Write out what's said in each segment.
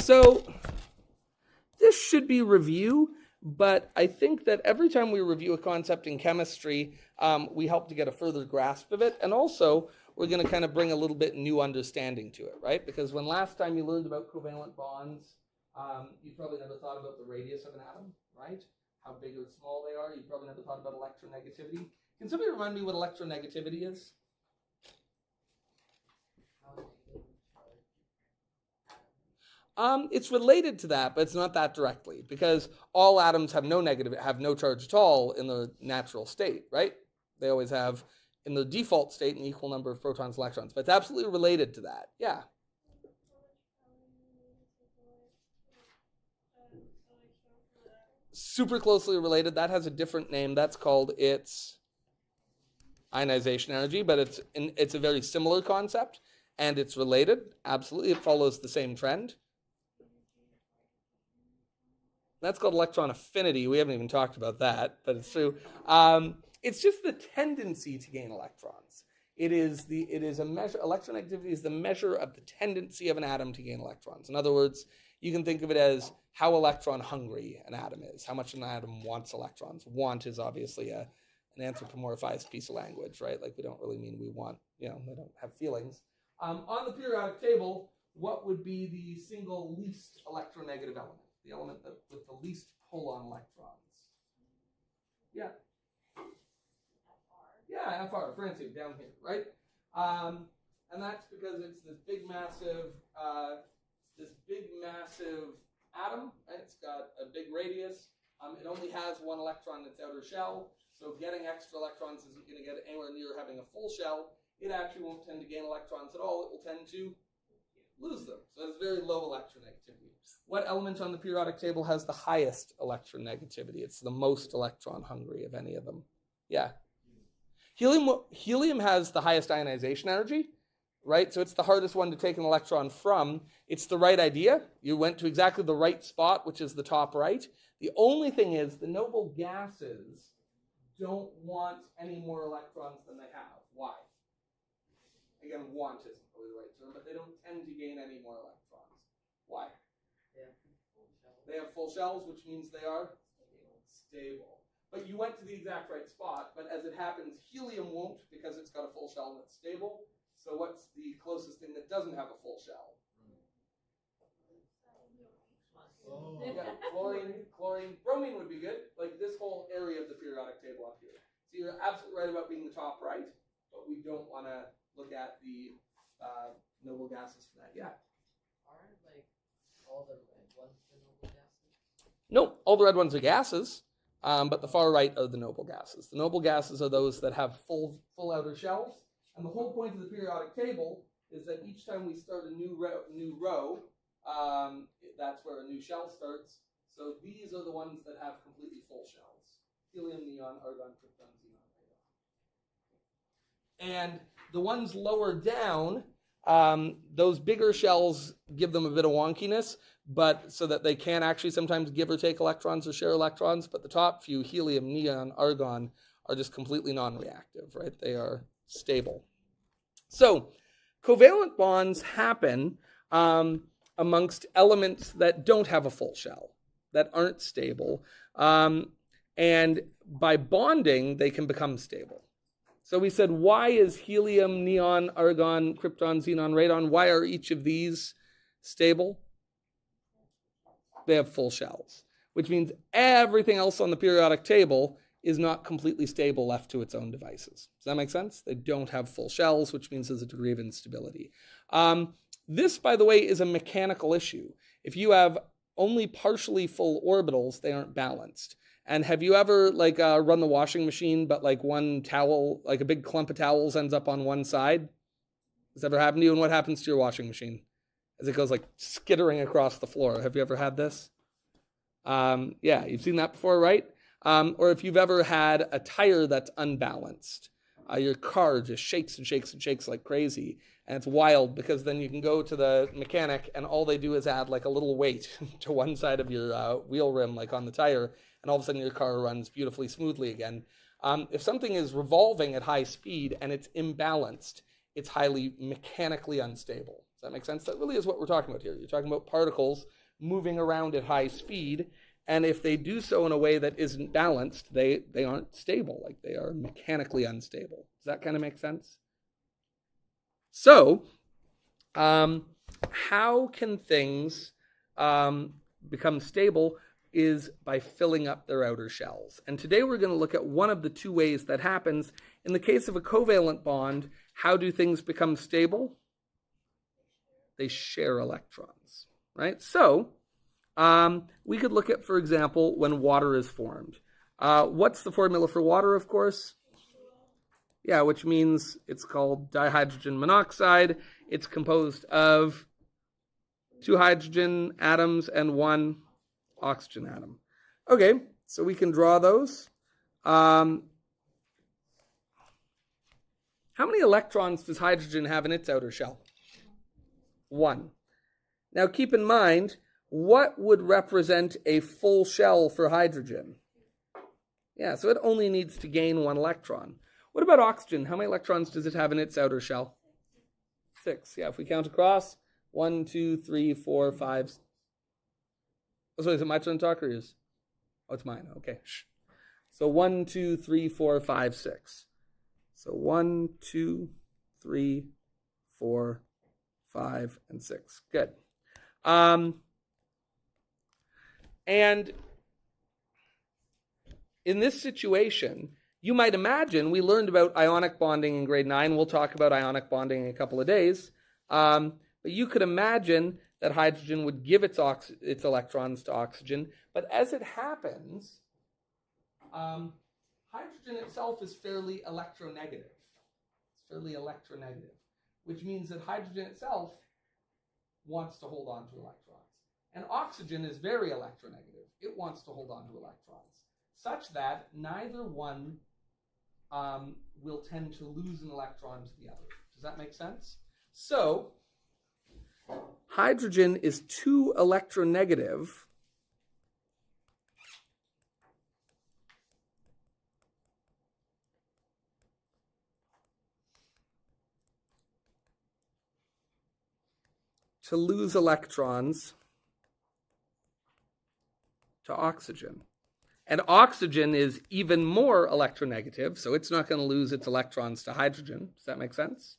So this should be review, but I think that every time we review a concept in chemistry, we help to get a further grasp of it. And also, we're going to kind of bring a little bit new understanding to it, right? Because when last time you learned about covalent bonds, you probably never thought about the radius of an atom, right? How big or small they are. You probably never thought about electronegativity. Can somebody remind me what electronegativity is? It's related to that, but it's not that directly, because all atoms have no charge at all in the natural state, right? They always have, in the default state, an equal number of protons and electrons, but it's absolutely related to that. Yeah. Super closely related. That has a different name. That's called its ionization energy, but it's a very similar concept, and it's related. Absolutely, it follows the same trend. That's called electron affinity. We haven't even talked about that, but it's true. It's just the tendency to gain electrons. It is a measure. Electronegativity is the measure of the tendency of an atom to gain electrons. In other words, you can think of it as how electron hungry an atom is, how much an atom wants electrons. Want is obviously an anthropomorphized piece of language, right? Like we don't really mean we want, they don't have feelings. On the periodic table, what would be the single least electronegative element? The element with the least pull on electrons. Yeah. Yeah, FR, francium, down here, right? And that's because it's this big, massive atom, right? It's got a big radius. It only has one electron in its outer shell, so getting extra electrons isn't going to get anywhere near having a full shell. It actually won't tend to gain electrons at all. It will tend to lose them. So it's very low electronegativity. What element on the periodic table has the highest electronegativity? It's the most electron hungry of any of them. Yeah. Helium has the highest ionization energy, right? So it's the hardest one to take an electron from. It's the right idea. You went to exactly the right spot, which is the top right. The only thing is the noble gases don't want any more electrons than they have. Why? Again, want isn't really the right term, but they don't tend to gain any more electrons. Why? They have full shells, which means they are stable. But you went to the exact right spot, but as it happens, helium won't because it's got a full shell and it's stable. So what's the closest thing that doesn't have a full shell? Oh. Yeah, chlorine, bromine would be good. Like this whole area of the periodic table up here. So you're absolutely right about being the top right, but we don't want to look at the noble gases for that. Yeah. Aren't like all the red ones the noble gases? No, all the red ones are gases, but the far right are the noble gases. The noble gases are those that have full outer shells, and the whole point of the periodic table is that each time we start a new row, that's where a new shell starts. So these are the ones that have completely full shells: helium, neon, argon, krypton, xenon, radon. And the ones lower down, those bigger shells give them a bit of wonkiness, but so that they can actually sometimes give or take electrons or share electrons. But the top few, helium, neon, argon, are just completely non-reactive, right? They are stable. So covalent bonds happen amongst elements that don't have a full shell, that aren't stable. And by bonding, they can become stable. So we said, why is helium, neon, argon, krypton, xenon, radon, why are each of these stable? They have full shells, which means everything else on the periodic table is not completely stable left to its own devices. Does that make sense? They don't have full shells, which means there's a degree of instability. This, by the way, is a mechanical issue. If you have only partially full orbitals, they aren't balanced. And have you ever run the washing machine, but one towel, like a big clump of towels ends up on one side? Has that ever happened to you? And what happens to your washing machine as it goes skittering across the floor? Have you ever had this? Yeah, you've seen that before, right? Or if you've ever had a tire that's unbalanced, your car just shakes and shakes and shakes like crazy. And it's wild because then you can go to the mechanic and all they do is add a little weight to one side of your wheel rim, on the tire, and all of a sudden your car runs beautifully smoothly again. If something is revolving at high speed and it's imbalanced, it's highly mechanically unstable. Does that make sense? That really is what we're talking about here. You're talking about particles moving around at high speed, and if they do so in a way that isn't balanced, they aren't stable, like they are mechanically unstable. Does that kind of make sense? So, how can things become stable is by filling up their outer shells. And today we're going to look at one of the two ways that happens. In the case of a covalent bond, how do things become stable? They share electrons, right? So we could look at, for example, when water is formed. What's the formula for water, of course? Yeah, which means it's called dihydrogen monoxide. It's composed of 2 hydrogen atoms and 1 oxygen atom. Okay, so we can draw those. How many electrons does hydrogen have in its outer shell? 1. Now keep in mind, what would represent a full shell for hydrogen? Yeah, so it only needs to gain 1 electron. What about oxygen? How many electrons does it have in its outer shell? 6. Yeah, if we count across, 1, 2, 3, 4, 5. Oh, so is it my turn to talk or yours? Oh, it's mine. Okay. Shh. So 1, 2, 3, 4, 5, 6. So 1, 2, 3, 4, 5, and 6. Good. And in this situation, you might imagine, we learned about ionic bonding in grade 9. We'll talk about ionic bonding in a couple of days. But you could imagine that hydrogen would give its electrons to oxygen. But as it happens, hydrogen itself is fairly electronegative. It's fairly electronegative, which means that hydrogen itself wants to hold on to electrons. And oxygen is very electronegative. It wants to hold on to electrons, such that neither one will tend to lose an electron to the other. Does that make sense? So, hydrogen is too electronegative to lose electrons to oxygen. And oxygen is even more electronegative, so it's not going to lose its electrons to hydrogen. Does that make sense?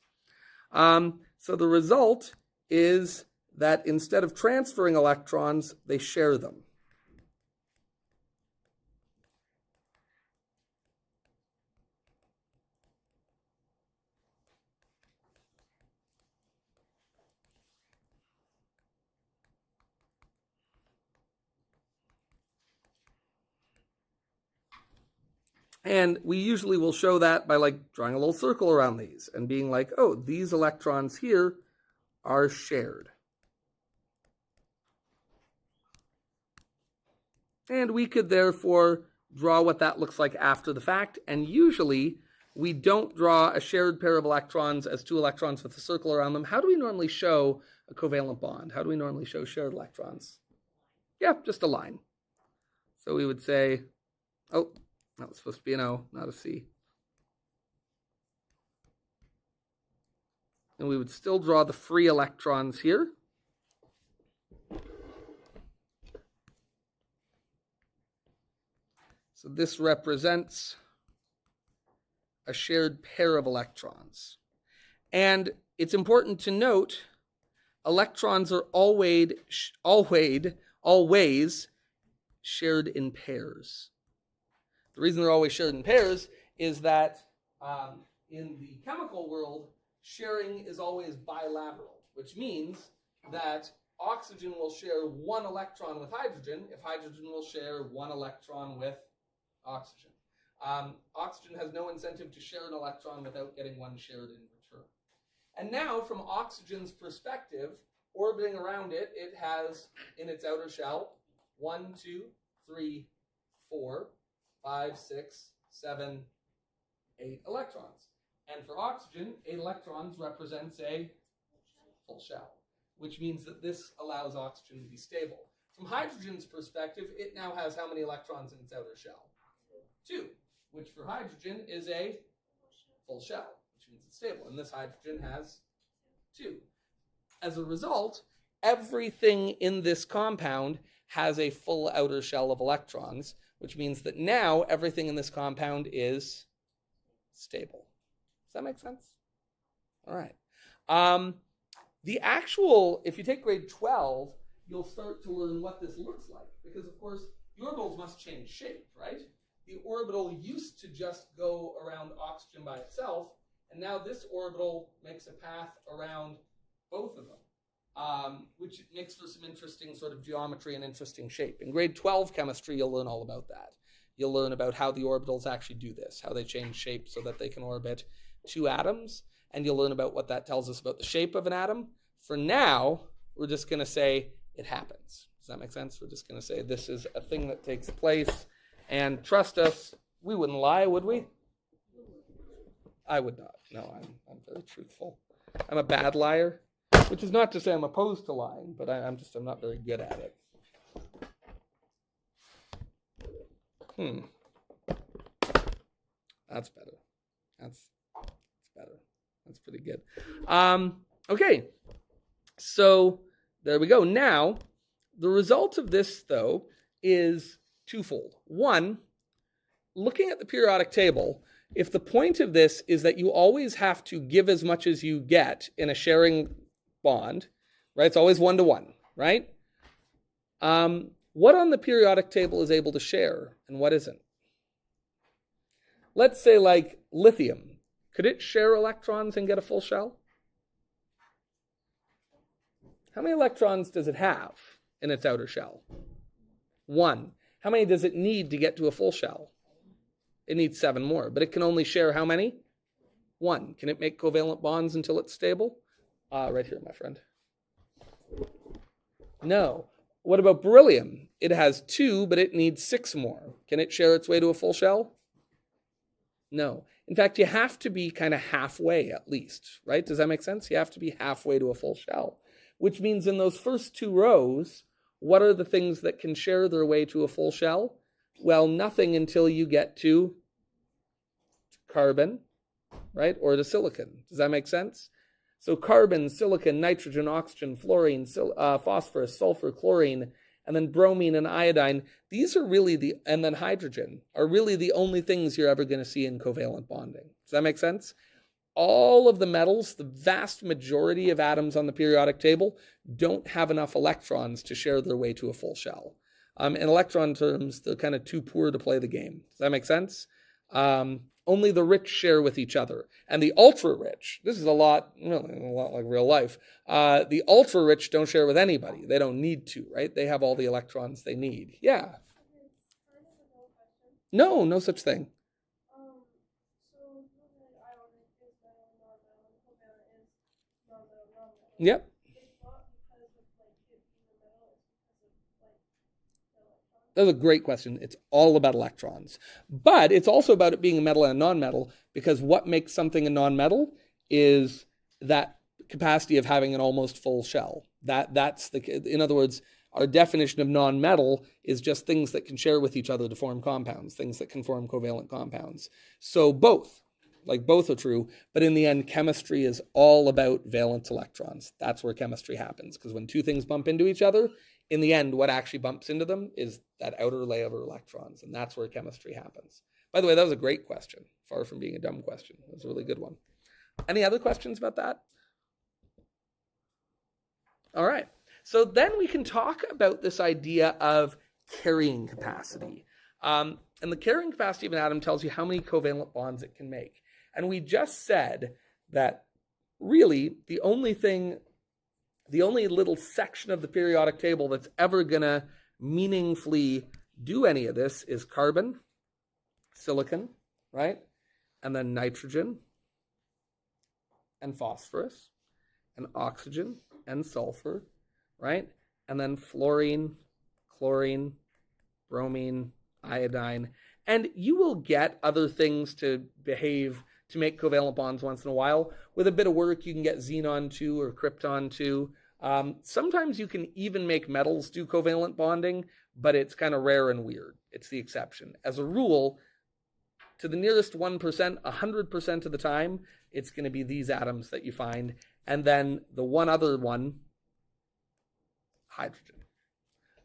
So the result is that instead of transferring electrons, they share them. And we usually will show that by like drawing a little circle around these and being like, oh, these electrons here are shared. And we could therefore draw what that looks like after the fact. And usually we don't draw a shared pair of electrons as 2 electrons with a circle around them. How do we normally show a covalent bond? How do we normally show shared electrons? Yeah, just a line. So we would say, oh, that was supposed to be an O, not a C. And we would still draw the free electrons here. So this represents a shared pair of electrons. And it's important to note, electrons are always shared in pairs. The reason they're always shared in pairs is that in the chemical world, sharing is always bilateral, which means that oxygen will share 1 electron with hydrogen if hydrogen will share 1 electron with oxygen. Oxygen has no incentive to share an electron without getting 1 shared in return. And now, from oxygen's perspective, orbiting around it, it has in its outer shell 1, 2, 3, 4, 5, 6, 7, 8 electrons. And for oxygen, 8 electrons represents a full shell, which means that this allows oxygen to be stable. From hydrogen's perspective, it now has how many electrons in its outer shell? 2, which for hydrogen is a full shell, which means it's stable. And this hydrogen has 2. as a result, everything in this compound has a full outer shell of electrons, which means that now everything in this compound is stable. Does that make sense? All right. If you take grade 12, you'll start to learn what this looks like, because of course the orbitals must change shape, right? The orbital used to just go around oxygen by itself, and now this orbital makes a path around both of them, which makes for some interesting sort of geometry and interesting shape. In grade 12 chemistry, you'll learn all about that. You'll learn about how the orbitals actually do this, how they change shape so that they can orbit two atoms, and you'll learn about what that tells us about the shape of an atom. For now, we're just going to say it happens. Does that make sense? We're just going to say this is a thing that takes place, and trust us, we wouldn't lie, would we? I would not. No, I'm very truthful. I'm a bad liar, which is not to say I'm opposed to lying, but I'm not very good at it. That's better. That's better. That's pretty good. Okay, so there we go. Now, the result of this, though, is twofold. One, looking at the periodic table, if the point of this is that you always have to give as much as you get in a sharing bond, right? It's always 1-to-1, right? What on the periodic table is able to share and what isn't? Let's say like lithium. Could it share electrons and get a full shell? How many electrons does it have in its outer shell? 1. How many does it need to get to a full shell? It needs 7 more, but it can only share how many? 1. Can it make covalent bonds until it's stable? Right here, my friend. No. What about beryllium? It has 2, but it needs 6 more. Can it share its way to a full shell? No. In fact, you have to be kind of halfway at least, right? Does that make sense? You have to be halfway to a full shell, which means in those first 2 rows, what are the things that can share their way to a full shell? Well, nothing until you get to carbon, right? Or to silicon. Does that make sense? So carbon, silicon, nitrogen, oxygen, fluorine, phosphorus, sulfur, chlorine, and then bromine and iodine, these are really and then hydrogen, are really the only things you're ever going to see in covalent bonding. Does that make sense? All of the metals, the vast majority of atoms on the periodic table, don't have enough electrons to share their way to a full shell. In electron terms, they're kind of too poor to play the game. Does that make sense? Only the rich share with each other. And the ultra-rich, this is a lot like real life, the ultra-rich don't share with anybody. They don't need to, right? They have all the electrons they need. Yeah. No such thing. Yep. That's a great question. It's all about electrons. But it's also about it being a metal and a non-metal, because what makes something a non-metal is that capacity of having an almost full shell. In other words, our definition of non-metal is just things that can share with each other to form compounds, things that can form covalent compounds. So both are true, but in the end, chemistry is all about valence electrons. That's where chemistry happens, because when 2 things bump into each other, in the end, what actually bumps into them is that outer layer of electrons, and that's where chemistry happens. By the way, that was a great question, far from being a dumb question. It was a really good one. Any other questions about that? All right. So then we can talk about this idea of carrying capacity. And the carrying capacity of an atom tells you how many covalent bonds it can make. And we just said that really the only little section of the periodic table that's ever going to meaningfully do any of this is carbon, silicon, right? And then nitrogen and phosphorus and oxygen and sulfur, right? And then fluorine, chlorine, bromine, iodine. And you will get other things to behave to make covalent bonds once in a while. With a bit of work, you can get xenon 2 or krypton 2. Sometimes you can even make metals do covalent bonding, but it's kind of rare and weird. It's the exception. As a rule, to the nearest 1%, 100% of the time, it's going to be these atoms that you find. and then the one other one, hydrogen,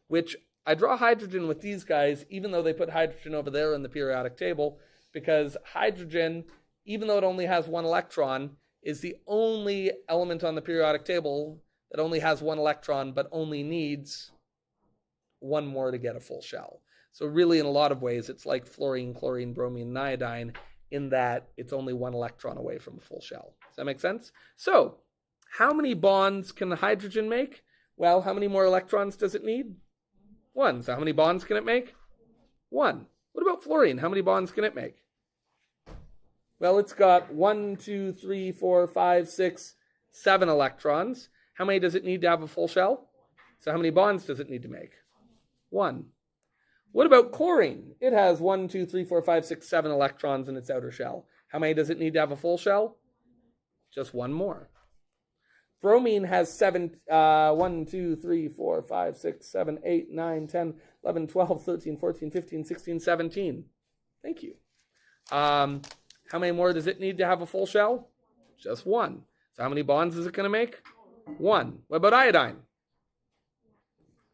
which I draw hydrogen with these guys, even though they put hydrogen over there in the periodic table, because hydrogen, even though it only has one electron, is the only element on the periodic table that only has one electron, but only needs one more to get a full shell. So really, in a lot of ways, it's like fluorine, chlorine, bromine, and iodine, in that it's only one electron away from a full shell. Does that make sense? So how many bonds can hydrogen make? Well, how many more electrons does it need? One. So how many bonds can it make? One. What about fluorine? How many bonds can it make? Well, it's got 1, 2, 3, 4, 5, 6, 7 electrons. How many does it need to have a full shell? So how many bonds does it need to make? One. What about chlorine? It has 1, 2, 3, 4, 5, 6, 7 electrons in its outer shell. How many does it need to have a full shell? Just one more. Bromine has 1, 2, 3, 4, 5, 6, 7, 8, 9, 10, 11, 12, 13, 14, 15, 16, 17. Thank you. How many more does it need to have a full shell? Just one. So how many bonds is it going to make? One. What about iodine?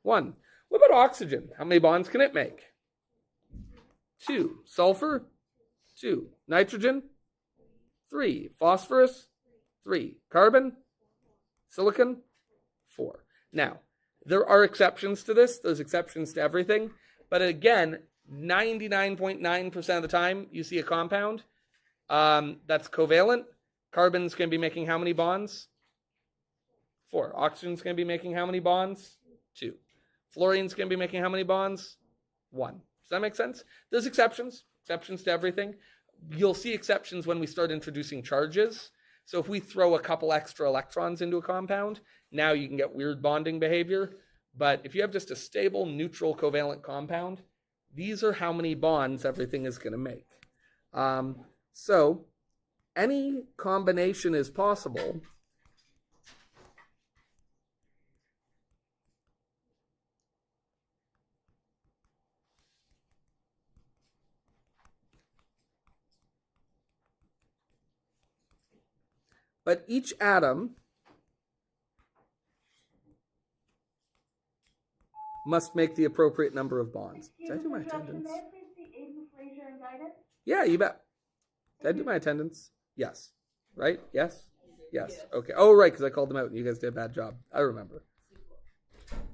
One. What about oxygen? How many bonds can it make? 2. Sulfur? 2. Nitrogen? 3. Phosphorus? 3. Carbon? Silicon? 4. Now, there are exceptions to this. There's exceptions to everything. But again, 99.9% of the time you see a compound that's covalent. Carbon's going to be making how many bonds? 4. Oxygen's going to be making how many bonds? 2. Fluorine's going to be making how many bonds? 1. Does that make sense? There's exceptions to everything. You'll see exceptions when we start introducing charges. So if we throw a couple extra electrons into a compound, now you can get weird bonding behavior. But if you have just a stable, neutral, covalent compound, these are how many bonds everything is going to make. So any combination is possible. But each atom must make the appropriate number of bonds. Did I do my attendance? Yeah, you bet. Did I do my attendance? Yes. Right? Yes? Yes. Okay. Oh, right, because I called them out and you guys did a bad job. I remember.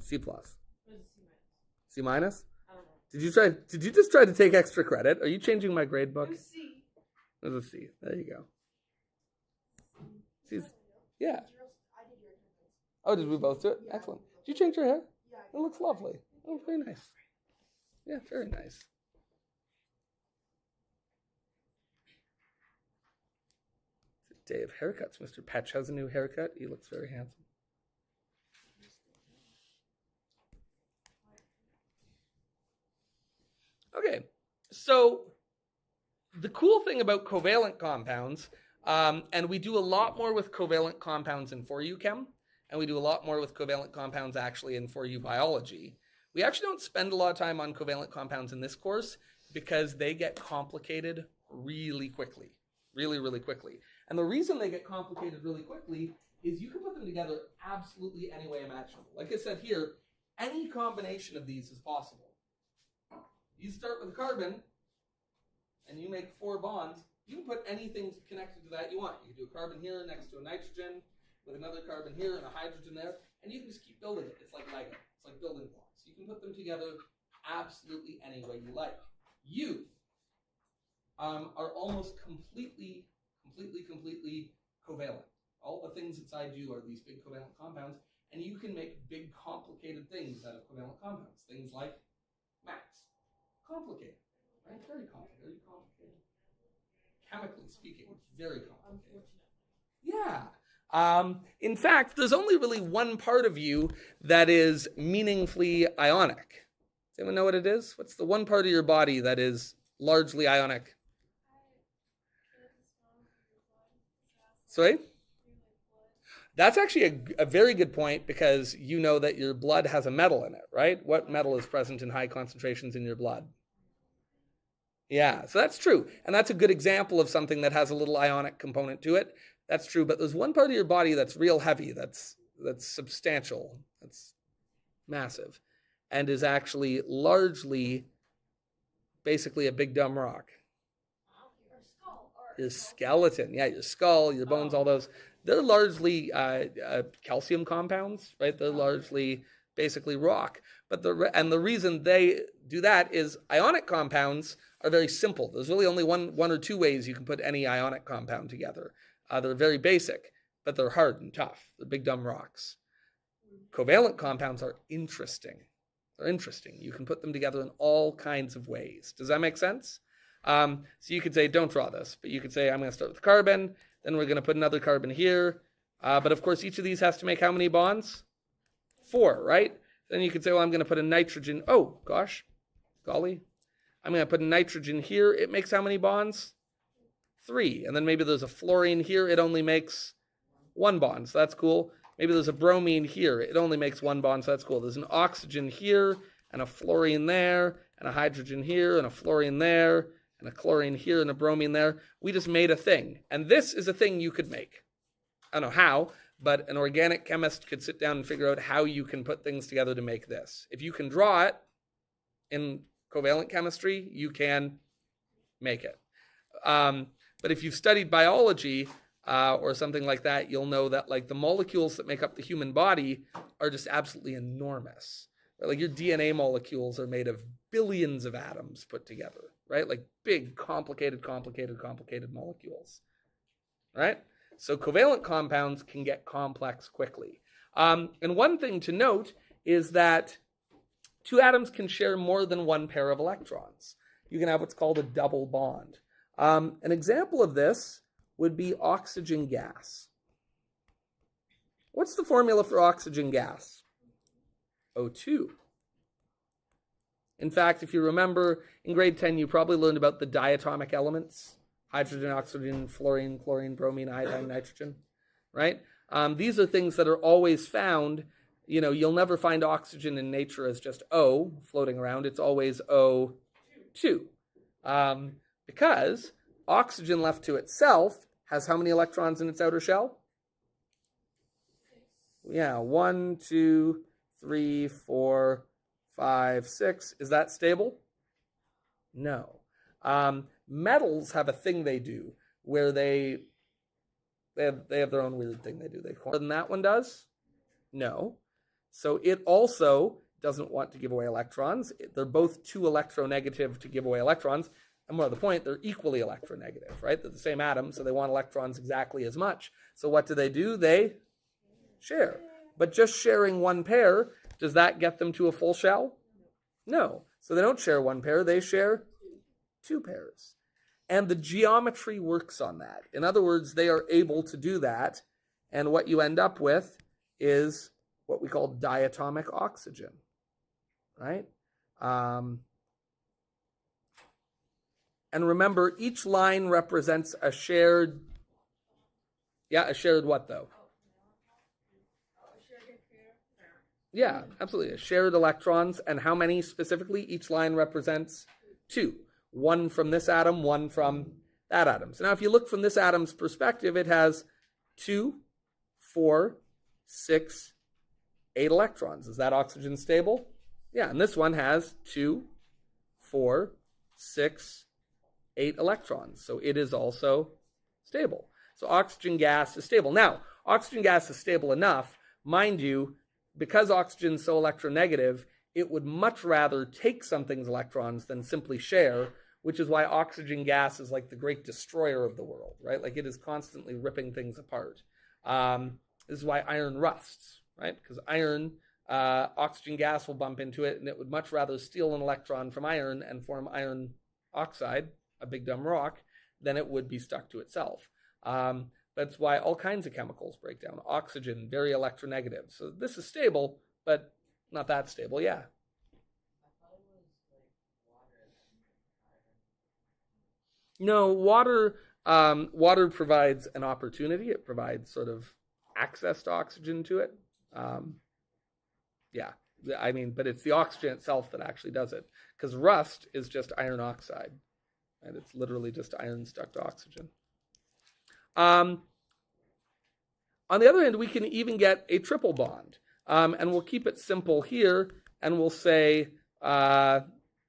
C plus. C minus? I don't know. Did you just try to take extra credit? Are you changing my grade book? It was C. It was a C. There you go. C's, yeah. Oh, did we both do it? Excellent. Did you change your hair? It looks lovely. Oh, very nice. Yeah, very nice. It's a day of haircuts. Mr. Petch has a new haircut. He looks very handsome. Okay, so the cool thing about covalent compounds, and we do a lot more with covalent compounds in 4U Chem, and we do a lot more with covalent compounds actually in 4U Biology. We actually don't spend a lot of time on covalent compounds in this course because they get complicated really quickly, really, really quickly. And the reason they get complicated really quickly is you can put them together absolutely any way imaginable. Like I said here, any combination of these is possible. You start with a carbon, and you make 4 bonds. You can put anything connected to that you want. You can do a carbon here next to a nitrogen, with another carbon here and a hydrogen there, and you can just keep building it. It's like Lego. It's like building blocks. You can put them together absolutely any way you like. You are almost completely covalent. All the things inside you are these big covalent compounds, and you can make big complicated things out of covalent compounds. Things like maths. Complicated, right? Very complicated. Chemically speaking, very complicated. Yeah. In fact, there's only really one part of you that is meaningfully ionic. Does anyone know what it is? What's the one part of your body that is largely ionic? Sorry? That's actually a very good point because you know that your blood has a metal in it, right? What metal is present in high concentrations in your blood? Yeah, so that's true. And that's a good example of something that has a little ionic component to it. That's true, but there's one part of your body that's real heavy, that's substantial, that's massive, and is actually largely basically a big dumb rock. Your skull. Your skeleton, yeah, your skull, your bones, all those. They're largely calcium compounds, right? They're largely basically rock. But the reason they do that is ionic compounds are very simple. There's really only one or two ways you can put any ionic compound together. They're very basic, but they're hard and tough. They're big dumb rocks. Covalent compounds are interesting. They're interesting. You can put them together in all kinds of ways. Does that make sense? So you could say, don't draw this, but you could say, I'm going to start with carbon, then we're going to put another carbon here. But of course, each of these has to make how many bonds? 4, right? Then you could say, well, I'm going to put a nitrogen. Oh, gosh, golly. I'm going to put a nitrogen here. It makes how many bonds? 3. And then maybe there's a fluorine here. It only makes 1 bond. So that's cool. Maybe there's a bromine here. It only makes 1 bond. So that's cool. There's an oxygen here and a fluorine there and a hydrogen here and a fluorine there and a chlorine here and a bromine there. We just made a thing. And this is a thing you could make. I don't know how, but an organic chemist could sit down and figure out how you can put things together to make this. If you can draw it in covalent chemistry, you can make it. But if you've studied biology or something like that, you'll know that like the molecules that make up the human body are just absolutely enormous. Right? Like your DNA molecules are made of billions of atoms put together, right? Like big, complicated molecules, right? So covalent compounds can get complex quickly. And one thing to note is that 2 atoms can share more than 1 pair of electrons. You can have what's called a double bond. An example of this would be oxygen gas. What's the formula for oxygen gas? O2. In fact, if you remember, in grade 10, you probably learned about the diatomic elements. Hydrogen, oxygen, fluorine, chlorine, bromine, iodine, nitrogen, right? These are things that are always found. You know, you'll never find oxygen in nature as just O floating around. It's always O2. Because oxygen left to itself has how many electrons in its outer shell? Yeah, 1, 2, 3, 4, 5, 6. Is that stable? No. Metals have a thing they do where they have their own weird thing they do. More than that one does? No. So it also doesn't want to give away electrons. They're both too electronegative to give away electrons. And more to the point, they're equally electronegative, right? They're the same atom, so they want electrons exactly as much. So what do? They share. But just sharing 1 pair, does that get them to a full shell? No. So they don't share 1 pair, they share 2 pairs. And the geometry works on that. In other words, they are able to do that. And what you end up with is what we call diatomic oxygen, right? And remember, each line represents a shared, a shared what though? Yeah, absolutely. A shared electrons. And how many specifically? Each line represents 2. 1 from this atom, 1 from that atom. So now if you look from this atom's perspective, it has 2, 4, 6, 8 electrons. Is that oxygen stable? Yeah, and this one has 2, 4, 6, 8 electrons. So it is also stable. So oxygen gas is stable. Now, oxygen gas is stable enough, mind you, because oxygen is so electronegative, it would much rather take something's electrons than simply share, which is why oxygen gas is like the great destroyer of the world, right? Like it is constantly ripping things apart. This is why iron rusts, right? Because iron, oxygen gas will bump into it, and it would much rather steal an electron from iron and form iron oxide, a big dumb rock, than it would be stuck to itself. That's why all kinds of chemicals break down. Oxygen, very electronegative. So this is stable, but not that stable, yeah. No, water provides an opportunity. It provides sort of access to oxygen to it. Yeah, I mean, but it's the oxygen itself that actually does it. Because rust is just iron oxide. And it's literally just iron stuck to oxygen. On the other hand, we can even get a triple bond. And we'll keep it simple here, and we'll say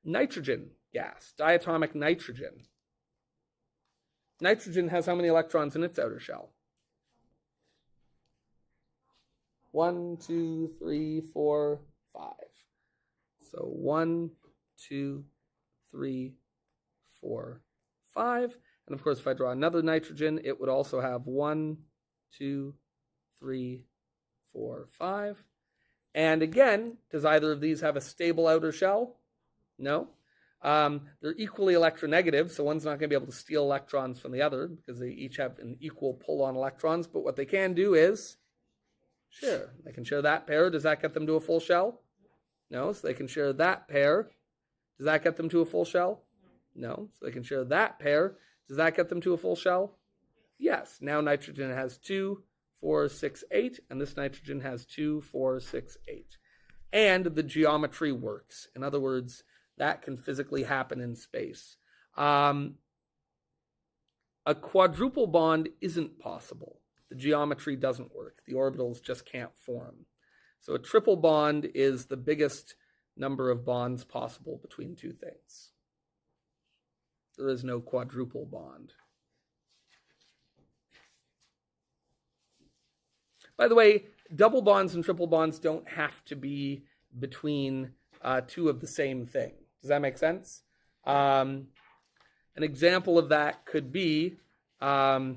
nitrogen gas, diatomic nitrogen. Nitrogen has how many electrons in its outer shell? 1, 2, 3, 4, 5. So 1, 2, 3, 4, 5. And of course, if I draw another nitrogen, it would also have 1, 2, 3, 4, 5. And again, does either of these have a stable outer shell? No. They're equally electronegative, so one's not going to be able to steal electrons from the other because they each have an equal pull on electrons. But what they can do is share. They can share that pair. Does that get them to a full shell? No. So they can share that pair. Does that get them to a full shell? No. So they can share that pair. Does that get them to a full shell? Yes. Now nitrogen has 2, 4, 6, 8, and this nitrogen has 2, 4, 6, 8. And the geometry works. In other words, that can physically happen in space. A quadruple bond isn't possible. The geometry doesn't work. The orbitals just can't form. So a triple bond is the biggest number of bonds possible between two things. There is no quadruple bond. By the way, double bonds and triple bonds don't have to be between two of the same thing. Does that make sense? An example of that could be CNH,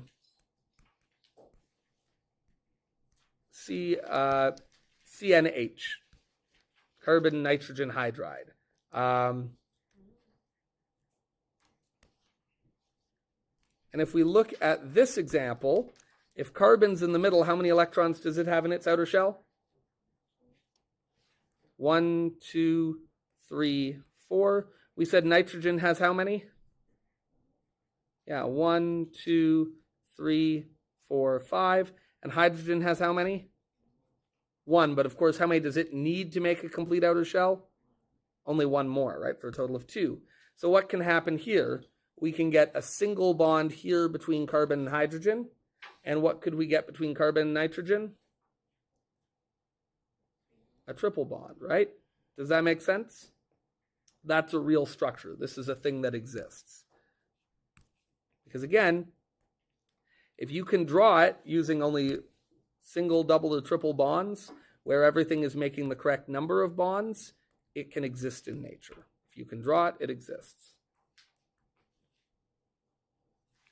carbon nitrogen hydride. And if we look at this example, if carbon's in the middle, how many electrons does it have in its outer shell? 1, 2, 3, 4. We said nitrogen has how many? Yeah, 1, 2, 3, 4, 5. And hydrogen has how many? 1. But of course, how many does it need to make a complete outer shell? Only one more, right? For a total of 2. So what can happen here? We can get a single bond here between carbon and hydrogen. And what could we get between carbon and nitrogen? A triple bond, right? Does that make sense? That's a real structure. This is a thing that exists. Because again, if you can draw it using only single, double, or triple bonds, where everything is making the correct number of bonds, it can exist in nature. If you can draw it, it exists.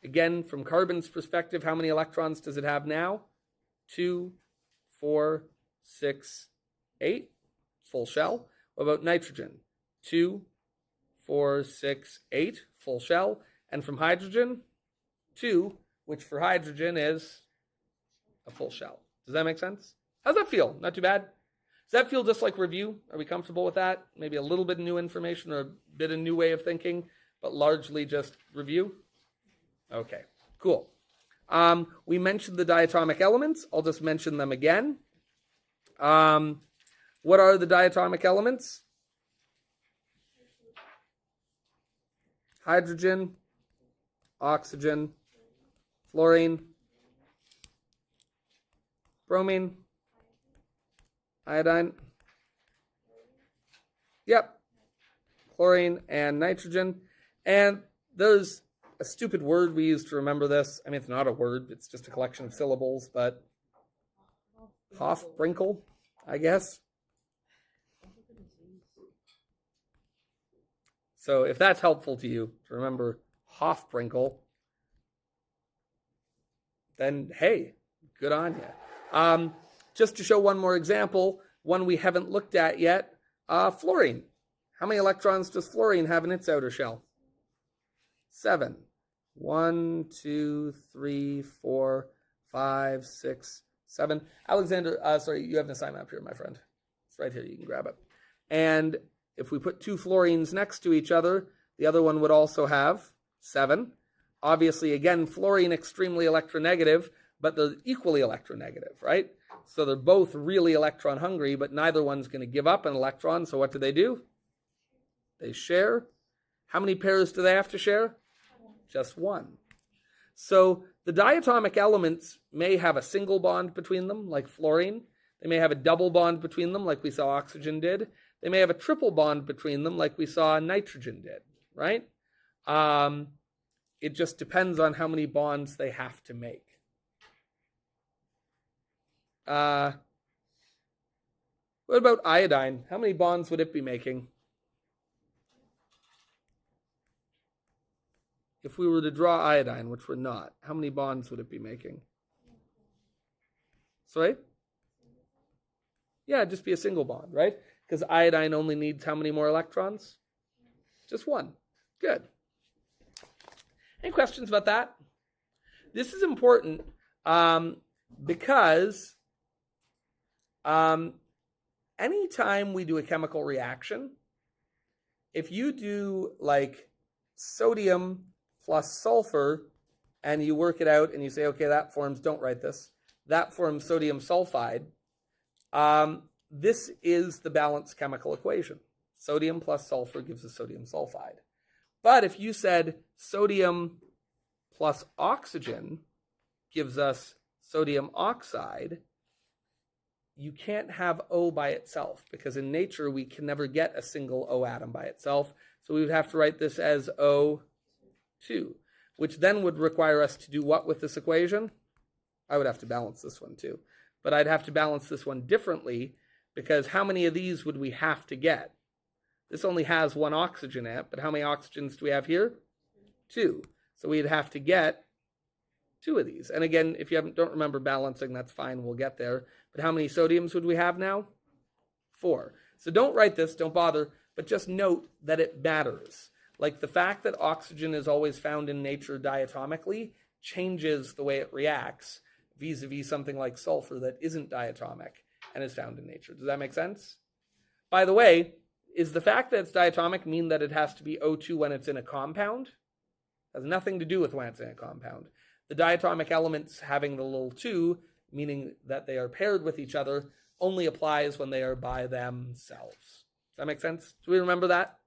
Again, from carbon's perspective, how many electrons does it have now? 2, 4, 6, 8. Full shell. What about nitrogen? 2, 4, 6, 8. Full shell. And from hydrogen? 2, which for hydrogen is a full shell. Does that make sense? How's that feel? Not too bad? Does that feel just like review? Are we comfortable with that? Maybe a little bit of new information or a bit of new way of thinking, but largely just review? Okay, cool. We mentioned the diatomic elements. I'll just mention them again. What are the diatomic elements? Hydrogen, oxygen, fluorine, bromine, iodine. Yep, chlorine and nitrogen. And there's a stupid word we use to remember this. I mean, it's not a word. It's just a collection of syllables, but Hofbrinkel, I guess. So if that's helpful to you to remember Hofbrinkel, then hey, good on you. Just to show one more example, one we haven't looked at yet, fluorine. How many electrons does fluorine have in its outer shell? 7. 1, 2, 3, 4, 5, 6, 7. Alexander, sorry, you have an assignment up here, my friend. It's right here. You can grab it. And if we put 2 fluorines next to each other, the other one would also have 7. Obviously, again, fluorine extremely electronegative, but they're equally electronegative, right? So they're both really electron hungry, but neither one's going to give up an electron. So what do? They share. How many pairs do they have to share? Just 1. So The diatomic elements may have a single bond between them, like fluorine. They may have a double bond between them, like we saw oxygen did. They may have a triple bond between them, like we saw nitrogen did, right? It just depends on how many bonds they have to make. What about iodine? How many bonds would it be making? If we were to draw iodine, which we're not, how many bonds would it be making? Sorry? Yeah, it'd just be a single bond, right? Because iodine only needs how many more electrons? Just one. Good. Any questions about that? This is important because anytime we do a chemical reaction, if you do like sodium plus sulfur and you work it out and you say, okay, that forms, don't write this, that forms sodium sulfide, this is the balanced chemical equation. Sodium plus sulfur gives us sodium sulfide. But if you said sodium plus oxygen gives us sodium oxide, you can't have O by itself, because in nature we can never get a single O atom by itself. So we would have to write this as O2, which then would require us to do what with this equation? I would have to balance this one too. But I'd have to balance this one differently, because how many of these would we have to get? This only has one oxygen in it, but how many oxygens do we have here? 2. So we'd have to get 2 of these. And again, if you don't remember balancing, that's fine, we'll get there. But how many sodiums would we have now? 4. So don't write this, don't bother, but just note that it matters. Like the fact that oxygen is always found in nature diatomically changes the way it reacts vis-a-vis something like sulfur that isn't diatomic and is found in nature. Does that make sense? By the way, is the fact that it's diatomic mean that it has to be O2 when it's in a compound? It has nothing to do with when it's in a compound. The diatomic elements having the little 2, meaning that they are paired with each other, only applies when they are by themselves. Does that make sense? Do we remember that?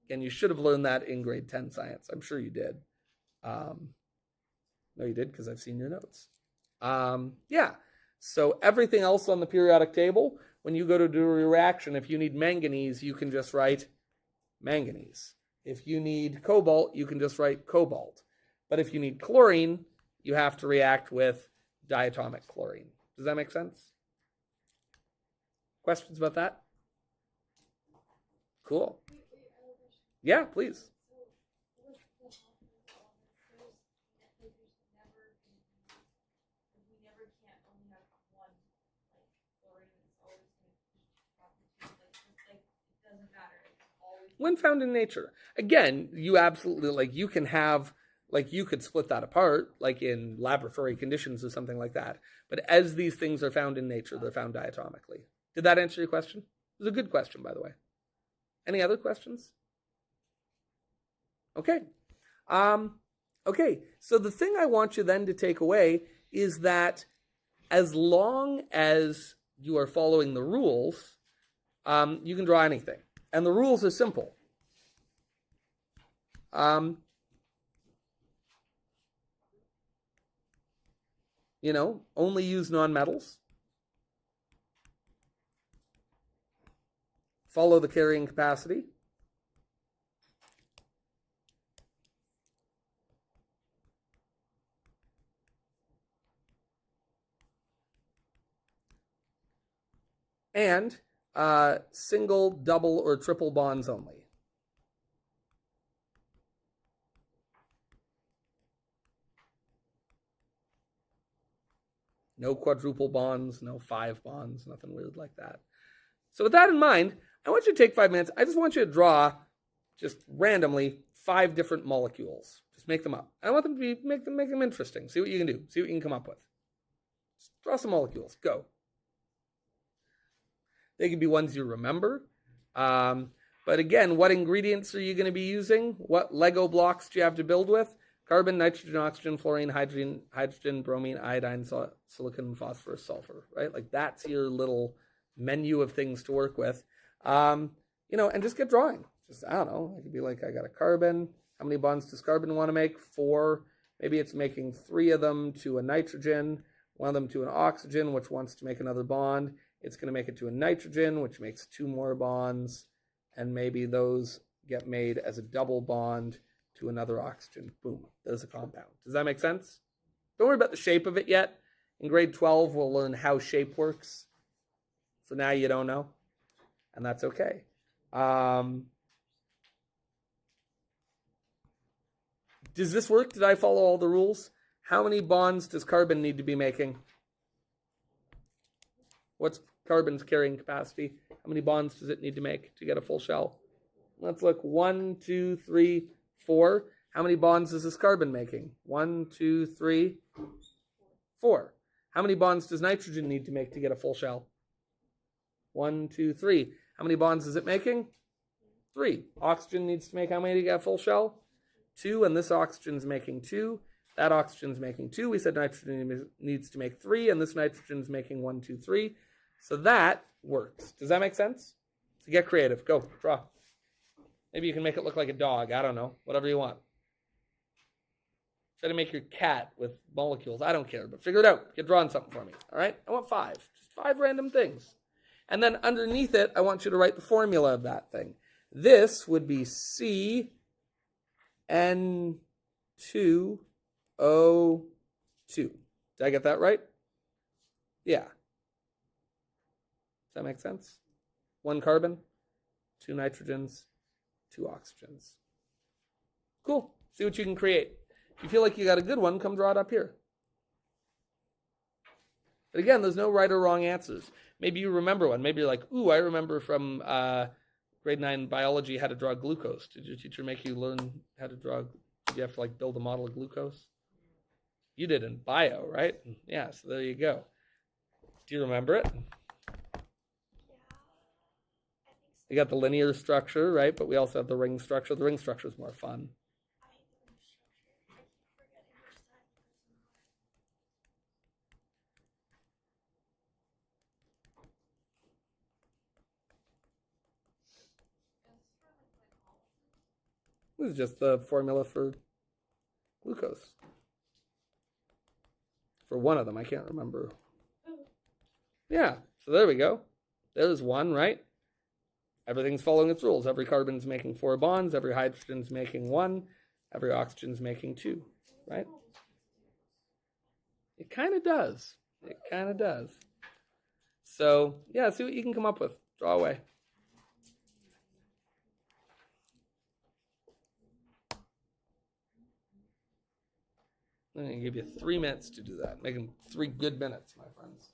Again, you should have learned that in grade 10 science. I'm sure you did. No, you did, because I've seen your notes. Yeah. So everything else on the periodic table, when you go to do a reaction, if you need manganese, you can just write manganese. If you need cobalt, you can just write cobalt. But if you need chlorine, you have to react with diatomic chlorine. Does that make sense? Questions about that? Cool. Yeah, please. When found in nature. Again, you absolutely, like, you can have, like, you could split that apart, like in laboratory conditions or something like that. But as these things are found in nature, they're found diatomically. Did that answer your question? It was a good question, by the way. Any other questions? Okay. Okay, so the thing I want you then to take away is that as long as you are following the rules, you can draw anything. And the rules are simple. Only use nonmetals. Follow the carrying capacity. And single, double, or triple bonds only. No quadruple bonds, no 5 bonds, nothing weird like that. So with that in mind, I want you to take 5 minutes. I just want you to draw, just randomly, 5 different molecules. Just make them up. I want them to make them interesting. See what you can do. See what you can come up with. Just draw some molecules. Go. They can be ones you remember. But again, what ingredients are you going to be using? What Lego blocks do you have to build with? Carbon, nitrogen, oxygen, fluorine, hydrogen, bromine, iodine, silicon, phosphorus, sulfur, right? Like that's your little menu of things to work with. And just get drawing. Just, I don't know, it could be like, I got a carbon. How many bonds does carbon want to make? 4. Maybe it's making 3 of them to a nitrogen, 1 of them to an oxygen, which wants to make another bond. It's going to make it to a nitrogen, which makes 2 more bonds, and maybe those get made as a double bond to another oxygen. Boom, there's a compound. Does that make sense? Don't worry about the shape of it yet. In grade 12, we'll learn how shape works. For now, you don't know, and that's okay. Does this work? Did I follow all the rules? How many bonds does carbon need to be making? What's carbon's carrying capacity? How many bonds does it need to make to get a full shell? Let's look. 1, 2, 3, 4. How many bonds is this carbon making? 1, 2, 3, 4. How many bonds does nitrogen need to make to get a full shell? 1, 2, 3. How many bonds is it making? 3. Oxygen needs to make how many to get a full shell? 2, and this oxygen's making 2. That oxygen's making 2. We said nitrogen needs to make 3, and this nitrogen's making 1, 2, 3. So that works. Does that make sense? So get creative. Go, draw. Maybe you can make it look like a dog. I don't know. Whatever you want. Try to make your cat with molecules. I don't care, but figure it out. Get drawing something for me. All right? I want 5. Just 5 random things. And then underneath it, I want you to write the formula of that thing. This would be CN2O2. Did I get that right? Yeah. Does that make sense? 1 carbon, 2 nitrogens, 2 oxygens. Cool. See what you can create. If you feel like you got a good one, come draw it up here. But again, there's no right or wrong answers. Maybe you remember one. Maybe you're like, ooh, I remember from grade 9 biology how to draw glucose. Did your teacher make you learn how to draw? Did you have to like build a model of glucose? You did in bio, right? Yeah, so there you go. Do you remember it? You got the linear structure, right? But we also have the ring structure. The ring structure is more fun. This is just the formula for glucose. For one of them, I can't remember. Yeah, so there we go. There's one, right? Everything's following its rules. Every carbon's making 4 bonds. Every hydrogen's making 1. Every oxygen's making 2, right? It kind of does. It kind of does. So, yeah, see what you can come up with. Draw away. I'm going to give you 3 minutes to do that. Make them 3 good minutes, my friends.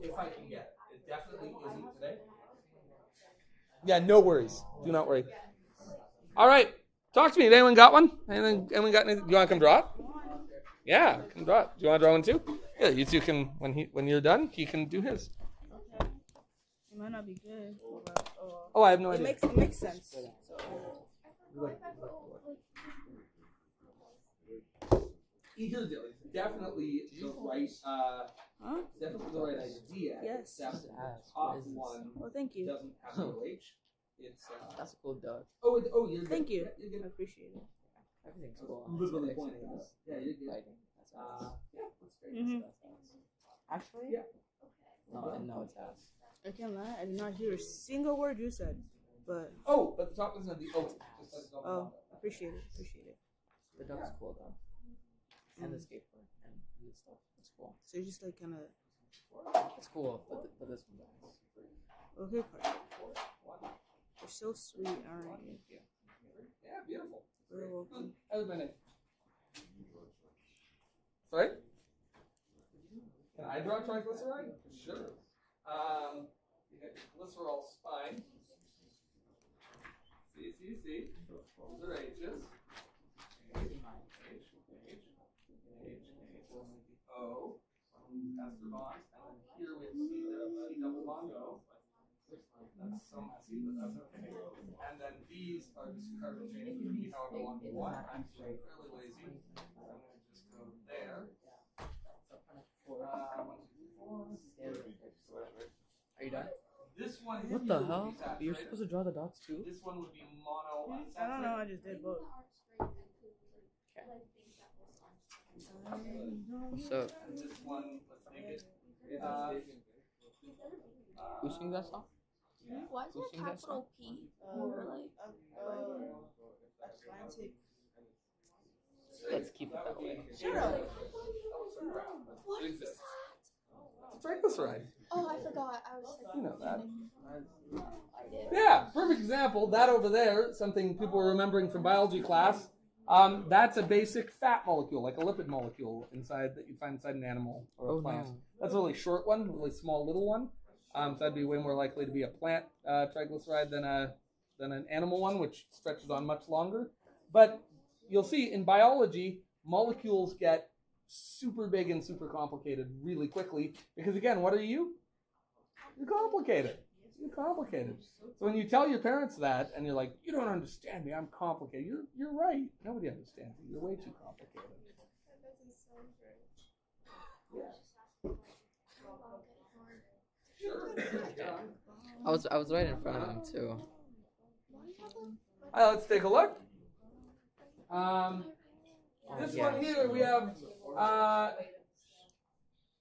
If I can get it. It definitely isn't today. Yeah, no worries. Do not worry. All right. Talk to me. Anyone got one? Anyone got anything? Do you want to come draw it? Yeah, come draw it. Do you want to draw one too? Yeah, you two can, when you're done, he can do his. Okay. It might not be good. But, Oh, I have no idea. It makes sense. So. Here's the deal. It's definitely the right, definitely the right idea. Yes. Except the top one Well, thank you. doesn't have no H. It's That's a cool dog. You're good. Thank you. Yeah, you're I good. appreciate it. Everything's cool. Literally pointing at us. Yeah, you're good. Lighting. That's nice. Yeah, that's great. Mhm. That's nice. Actually? Yeah. No, it's ass. I can't lie. I did not hear a single word you said. But Oh, but the top doesn't have the O. Just has double oh, bottom. appreciate it. Appreciate it. The dog's cool though. And the skateboard and the stuff. It's cool. So you're just like kind of It's cool, but this one dies. okay, part. You're so sweet, aren't you? Yeah, beautiful. Very welcome. How's my name? Sorry? Can I draw triglyceride? Sure. You get glycerol spine. C. Those are H's. H, O. Ester bonds. And then here we have C double bond O. That's so messy, but that's okay. And then these are just carbon chains. You can be however long you want. I'm fairly lazy. So I'm going to just go there. 1, 2, 3, 4. Are you done? This one What here the would hell? be saturated. You're supposed to draw the dots too? This one would be mono. I don't know. I just did both. So, And this one, let's make it. who sings that song? Why is Who there sings that song? capital P? Or like, Atlantic. Let's keep it that way. Shut up. what is exists. that? It's triglyceride. Oh, I forgot. I was You know that. I did. Yeah, perfect example. That over there, something people were remembering from biology class. That's a basic fat molecule, like a lipid molecule inside that you find inside an animal or a plant. No. That's a really short one, really small little one. So that'd be way more likely to be a plant triglyceride than an animal one, which stretches on much longer. But you'll see in biology, molecules get super big and super complicated really quickly because, again, what are you? You're complicated. You're complicated. So when you tell your parents that and you're like, you don't understand me, I'm complicated. You're right. Nobody understands you. You're way too complicated. Sure. I was right in front of him too. Let's take a look. This yeah. one here we have.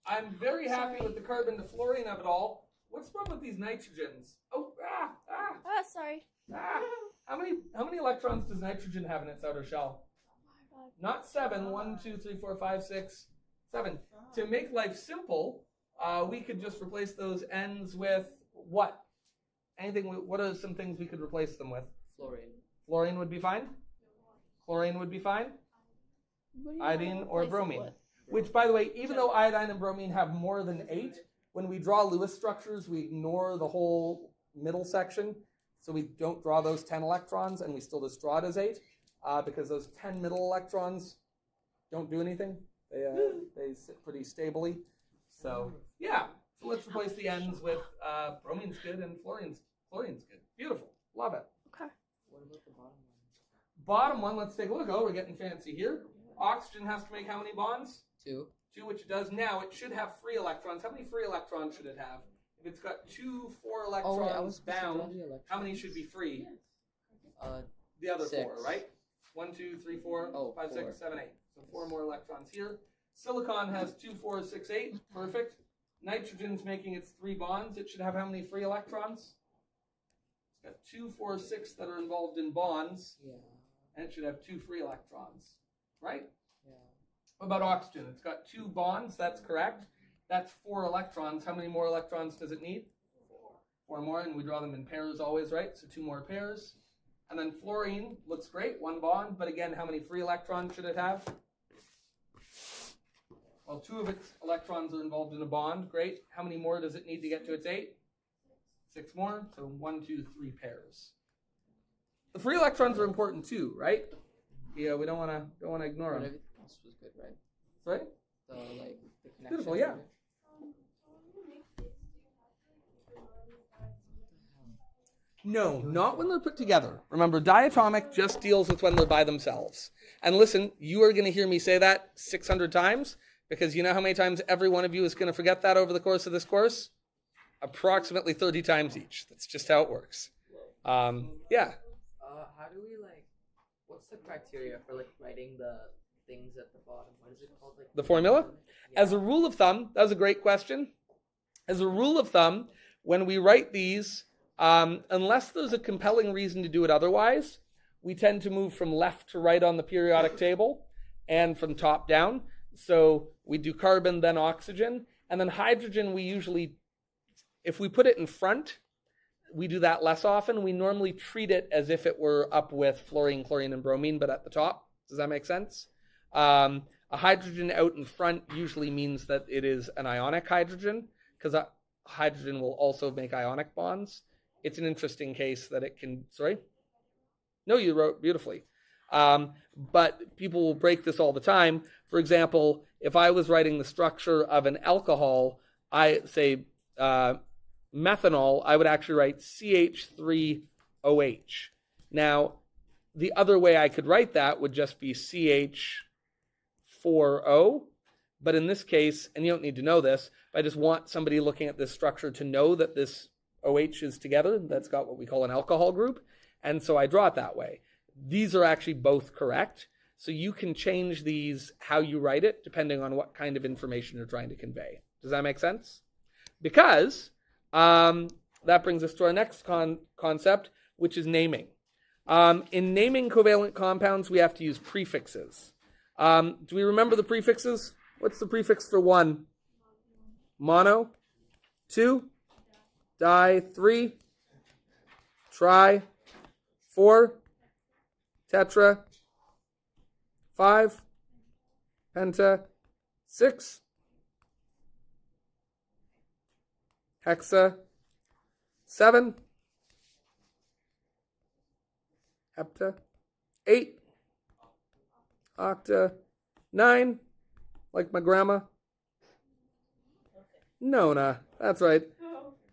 I'm very happy with the carbon to fluorine of it all. What's wrong with these nitrogens? Oh, Sorry. How many electrons does nitrogen have in its outer shell? Not 7. 1, 2, 3, 4, 5, 6, 7. To make life simple, we could just replace those N's with what? Anything? What are some things we could replace them with? Fluorine. Fluorine would be fine. Chlorine would be fine. Iodine or bromine. Which, by the way, even though iodine and bromine have more than 8, when we draw Lewis structures, we ignore the whole middle section. So we don't draw those 10 electrons, and we still just draw it as 8, because those 10 middle electrons don't do anything. They sit pretty stably. So, yeah. So let's replace the N's with bromine's good and fluorine's good. Beautiful. Love it. Okay. What about the bottom one? bottom one, let's take a look. Oh, we're getting fancy here. Oxygen has to make how many bonds? 2. 2, which it does now. It should have free electrons. How many free electrons should it have? If it's got 2 4 electrons bound, how many should be free? The other 6. 4, right? 1, 2, 3, 4, Oh, 5, 4. 6, 7, 8. So 4 more electrons here. Silicon has 2, 4, 6, 8. Perfect. Nitrogen's making its 3 bonds. It should have how many free electrons? It's got 2, 4, 6 that are involved in bonds. Yeah. And it should have 2 free electrons. Right? Yeah. What about oxygen? It's got 2 bonds. That's correct. That's 4 electrons. How many more electrons does it need? 4 more, and we draw them in pairs always, right? So 2 more pairs. And then fluorine looks great, 1 bond, but again, how many free electrons should it have? Well, 2 of its electrons are involved in a bond. Great. How many more does it need to get to its 8? 6 more. So 1, 2, 3 pairs. The free electrons are important too, right? Yeah, we don't want to ignore But them. everything else was good, right? Right? The connection. Beautiful, yeah. No, not when they're put together. Remember, diatomic just deals with when they're by themselves. And listen, you are going to hear me say that 600 times, because you know how many times every one of you is going to forget that over the course of this course? Approximately 30 times each. That's just how it works. Yeah. How do we what's the criteria for writing the things at the bottom? What is it called? The formula? Yeah. As a rule of thumb, that was a great question. As a rule of thumb, when we write these, unless there's a compelling reason to do it otherwise, we tend to move from left to right on the periodic table and from top down. So we do carbon, then oxygen, and then hydrogen we usually, if we put it in front, we do that less often. We normally treat it as if it were up with fluorine, chlorine, and bromine, but at the top. Does that make sense? A hydrogen out in front usually means that it is an ionic hydrogen, because hydrogen will also make ionic bonds. It's an interesting case that it can, sorry? No, you wrote beautifully. But people will break this all the time. For example, if I was writing the structure of an alcohol, I say methanol, I would actually write CH3OH. Now, the other way I could write that would just be CH4O. But in this case, and you don't need to know this, I just want somebody looking at this structure to know that this OH is together. That's got what we call an alcohol group. And so I draw it that way. These are actually both correct. So you can change these how you write it depending on what kind of information you're trying to convey. Does that make sense? Because that brings us to our next concept, which is naming. In naming covalent compounds, we have to use prefixes. Do we remember the prefixes? What's the prefix for 1? Mono. 2. Di. 3. Tri. 4. Tetra. 5. Penta. 6. Hexa. 7. Hepta. 8. Octa. 9. Like my grandma. Nona. That's right.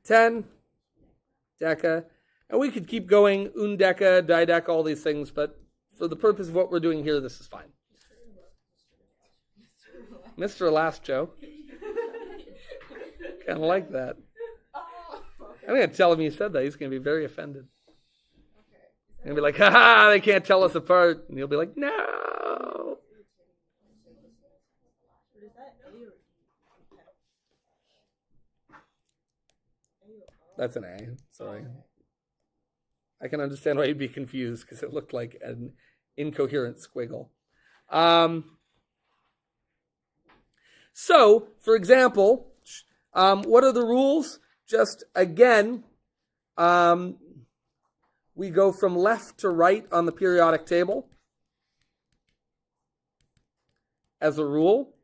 10. Deca. And we could keep going. Undeca, dideca, all these things, but for the purpose of what we're doing here, this is fine. Mr. Last Joe. Kind of like that. I'm going to tell him you said that. He's going to be very offended. He's going to be like, ha, they can't tell us apart. And he'll be like, no. That's an A. Sorry. I can understand why you'd be confused because it looked like an incoherent squiggle. So, for example, what are the rules? Just again, we go from left to right on the periodic table as a rule.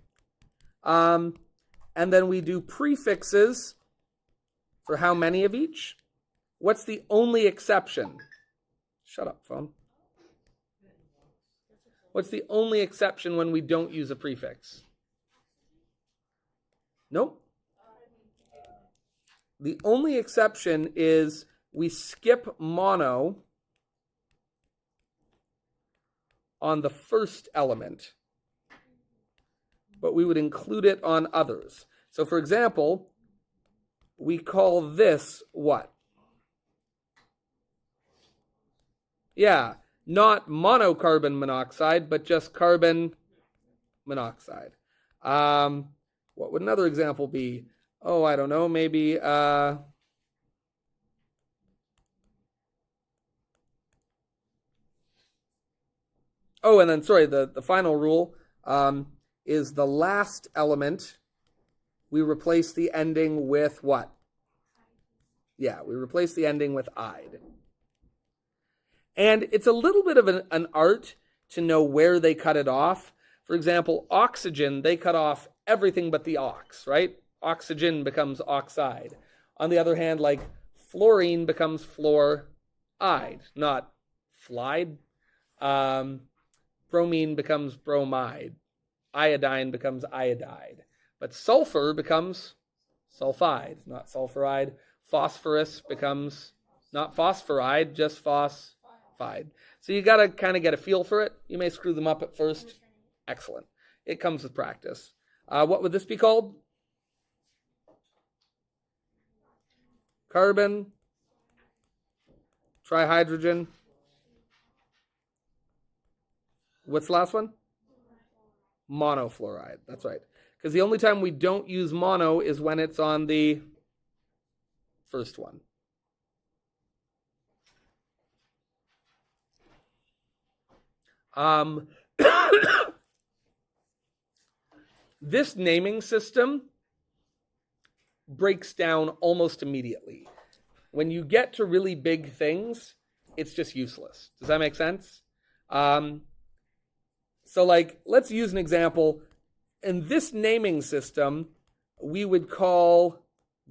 And then we do prefixes for how many of each? What's the only exception? Shut up, phone. What's the only exception when we don't use a prefix? Nope. The only exception is we skip mono on the first element, but we would include it on others. So for example, we call this what? Yeah, not monocarbon monoxide, but just carbon monoxide. What would another example be? Oh, I don't know, maybe oh, and then sorry, the final rule is the last element, we replace the ending with what? Yeah, we replace the ending with "ide." And it's a little bit of an art to know where they cut it off. For example, oxygen, they cut off everything but the ox, right? Oxygen becomes oxide. On the other hand, like fluorine becomes fluoride, not fluoride. Bromine becomes bromide. Iodine becomes iodide. But sulfur becomes sulfide, not sulfuride. Phosphorus becomes not phosphoride, just phosphide. So you got to kind of get a feel for it. You may screw them up at first. Excellent. It comes with practice. What would this be called? Carbon, trihydrogen. What's the last one? Monofluoride. That's right. Because the only time we don't use mono is when it's on the first one. This naming system breaks down almost immediately. When you get to really big things, it's just useless. Does that make sense? So like, let's use an example. In this naming system, we would call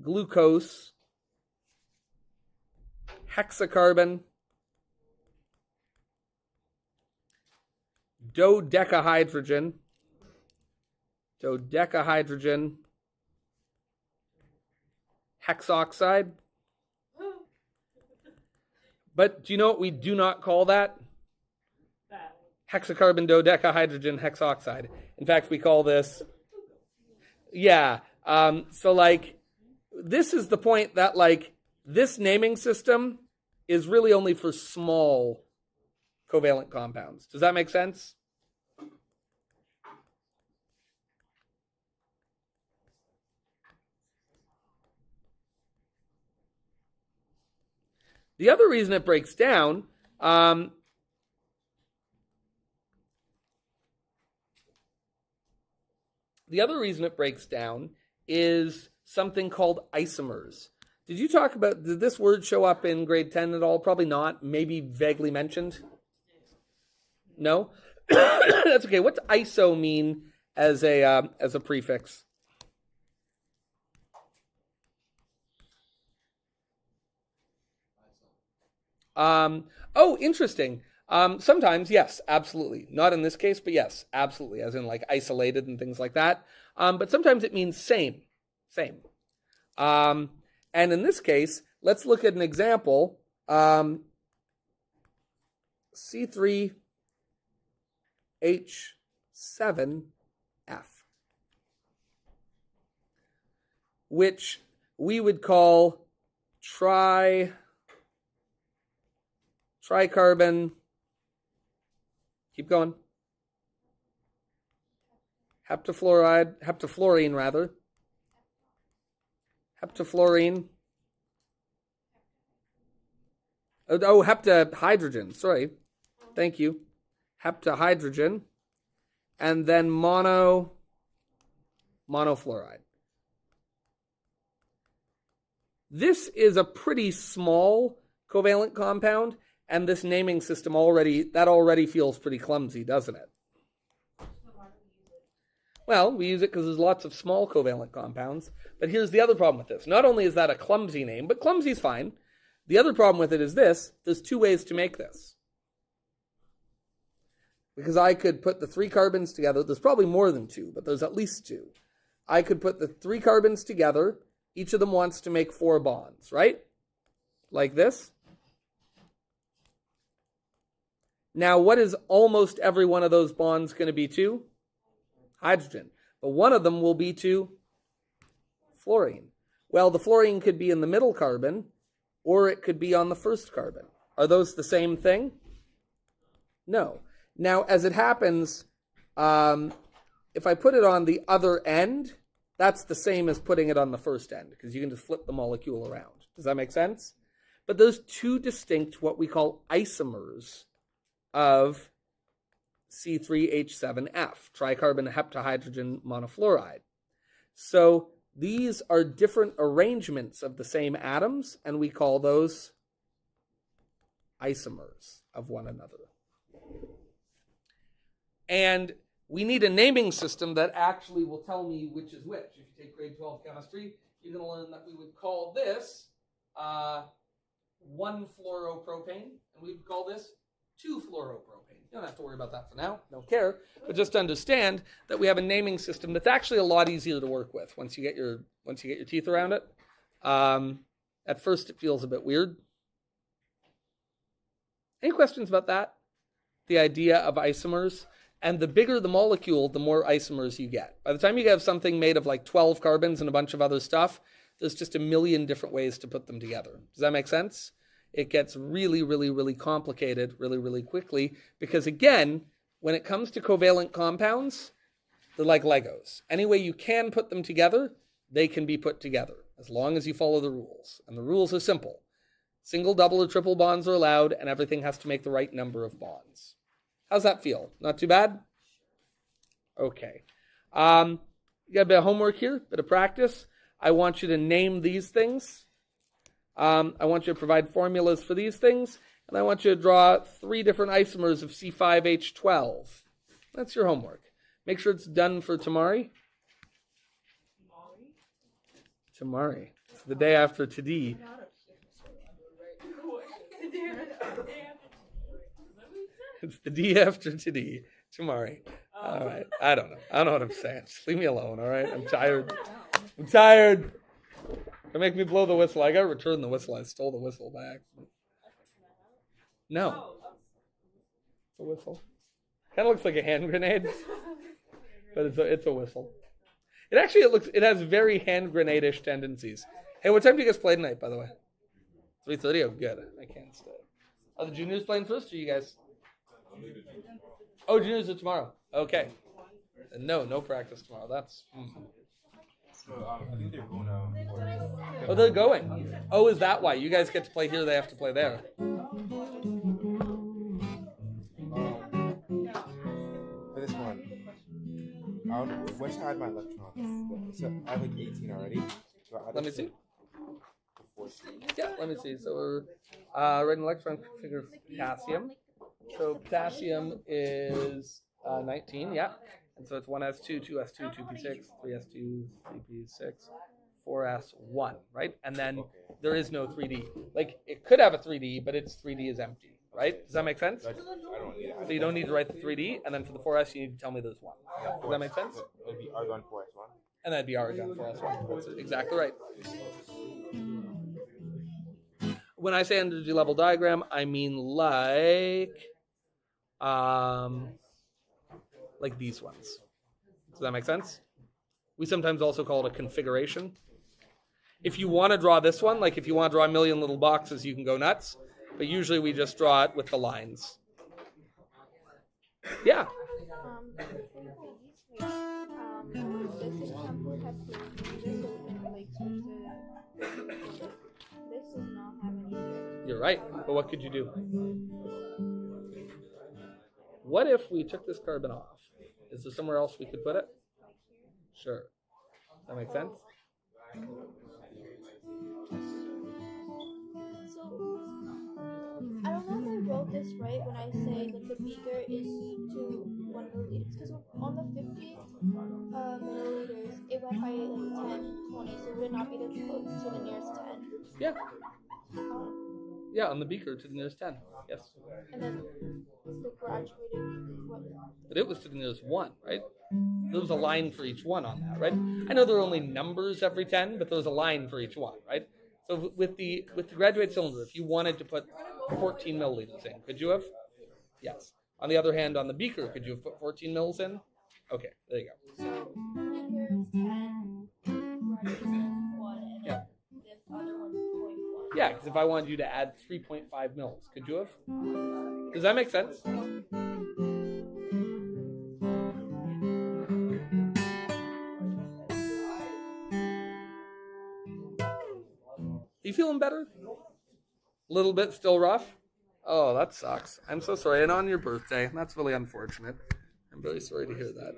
glucose hexacarbon dodecahydrogen hexoxide. But do you know what we do not call that? Hexacarbon dodecahydrogen hexoxide. In fact, we call this, yeah. So like, this is the point that like, this naming system is really only for small covalent compounds. Does that make sense? The other reason it breaks down, is something called isomers. Did this word show up in grade 10 at all? Probably not. Maybe vaguely mentioned. No? That's okay. What's iso mean as a prefix? Oh, interesting. Sometimes, yes, absolutely. Not in this case, but yes, absolutely. As in like isolated and things like that. But sometimes it means same. And in this case, let's look at an example. C3H7F, which we would call tricarbon, keep going, heptafluorine rather. Heptafluorine. Oh, heptahydrogen. Sorry. Thank you. Heptahydrogen. And then monofluoride. This is a pretty small covalent compound, and this naming system already feels pretty clumsy, doesn't it? Well, we use it because there's lots of small covalent compounds. But here's the other problem with this. Not only is that a clumsy name, but clumsy's fine. The other problem with it is this. There's two ways to make this. Because I could put the 3 carbons together. There's probably more than 2, but there's at least 2. I could put the 3 carbons together. Each of them wants to make 4 bonds, right? Like this. Now, what is almost every one of those bonds going to be to? Hydrogen. But one of them will be to fluorine. Well, the fluorine could be in the middle carbon, or it could be on the first carbon. Are those the same thing? No. Now, as it happens, if I put it on the other end, that's the same as putting it on the first end, because you can just flip the molecule around. Does that make sense? But those two distinct, what we call isomers of C3H7F, tricarbon heptahydrogen monofluoride. So these are different arrangements of the same atoms, and we call those isomers of one another. And we need a naming system that actually will tell me which is which. If you take grade 12 chemistry, you're going to learn that we would call this 1-fluoropropane, and we would call this 2-fluoropropane. You don't have to worry about that for now. Don't care. But just understand that we have a naming system that's actually a lot easier to work with once you get your teeth around it. At first, it feels a bit weird. Any questions about that? The idea of isomers? And the bigger the molecule, the more isomers you get. By the time you have something made of like 12 carbons and a bunch of other stuff, there's just a million different ways to put them together. Does that make sense? It gets really, really, really complicated really, really quickly because, again, when it comes to covalent compounds, they're like Legos. Any way you can put them together, they can be put together as long as you follow the rules. And the rules are simple. Single, double, or triple bonds are allowed, and everything has to make the right number of bonds. How's that feel? Not too bad? Okay. You got a bit of homework here, bit of practice. I want you to name these things. I want you to provide formulas for these things. And I want you to draw 3 different isomers of C5H12. That's your homework. Make sure it's done for tomorrow. Tomorrow. It's the day after today. It's the day after today, tomorrow. All right. I don't know what I'm saying. Just leave me alone, all right? I'm tired. Don't make me blow the whistle. I got to return the whistle. I stole the whistle back. No. It's a whistle. Kind of looks like a hand grenade, but it's a whistle. It has very hand grenade-ish tendencies. Hey, what time do you guys play tonight, by the way? 3:30? Oh, good. I can't stay. Are the juniors playing first, or you guys? Oh, juniors are tomorrow. Okay. And no practice tomorrow. That's. I think they're going now. Oh, they're going. Oh, is that why? You guys get to play here, they have to play there. For this one, when should I add my electrons? So I have like 18 already. Let me see. Yeah, let me see. So we're writing electron configure potassium. So potassium is 19, yeah. And so it's 1s2, 2s2, 2p6, 3s2, 3p6, 4s1, right? And then there is no 3D. Like, it could have a 3D, but its 3D is empty, right? Does that make sense? I don't need it. So you don't need to write the 3D, and then for the 4s, you need to tell me there's 1. Does that make sense? So it'd be argon 4s1. And that'd be argon 4s1. That's exactly right. When I say energy level diagram, I mean like these ones. Does that make sense? We sometimes also call it a configuration. If you want to draw this one, like if you want to draw a million little boxes, you can go nuts. But usually we just draw it with the lines. Yeah. You're right, but what could you do? What if we took this carbon off? Is there somewhere else we could put it? Sure. Does that make sense? So, I don't know if I wrote this right when I say that the beaker is to 1 milliliters. Because on the 50 milliliters, it went by like 10, 20. So would it not be to the nearest 10? Yeah. Yeah, on the beaker to the nearest 10. Yes. And then the graduated, what? But it was to the nearest 1, right? There was a line for each one on that, right? I know there are only numbers every 10, but there was a line for each one, right? So with the graduate cylinder, if you wanted to put 14 milliliters in, could you have? Yes. On the other hand, on the beaker, could you have put 14 mils in? Okay, there you go. So beaker is 10, rudder is 1, and Yeah. the other one's 0.1. Yeah, because if I wanted you to add 3.5 mils, could you have? Does that make sense? You feeling better? A little bit still rough? Oh, that sucks. I'm so sorry. And on your birthday. That's really unfortunate. I'm very sorry to hear that.